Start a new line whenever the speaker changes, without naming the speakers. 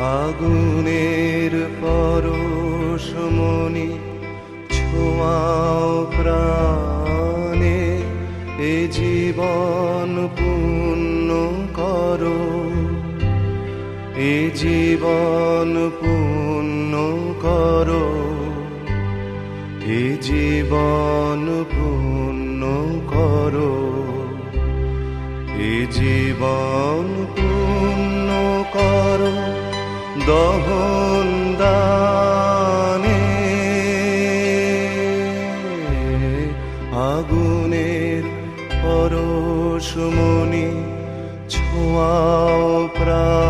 আগুনের পরশমণি ছোঁয়াও প্রাণে, এ জীবন পূর্ণ করো, এ জীবন পূর্ণ করো, এ জীবন পূর্ণ করো, এ জীবন পূর্ণ করো দহন দানে। আগুনের পরশমণি ছোঁয়াও প্রাণ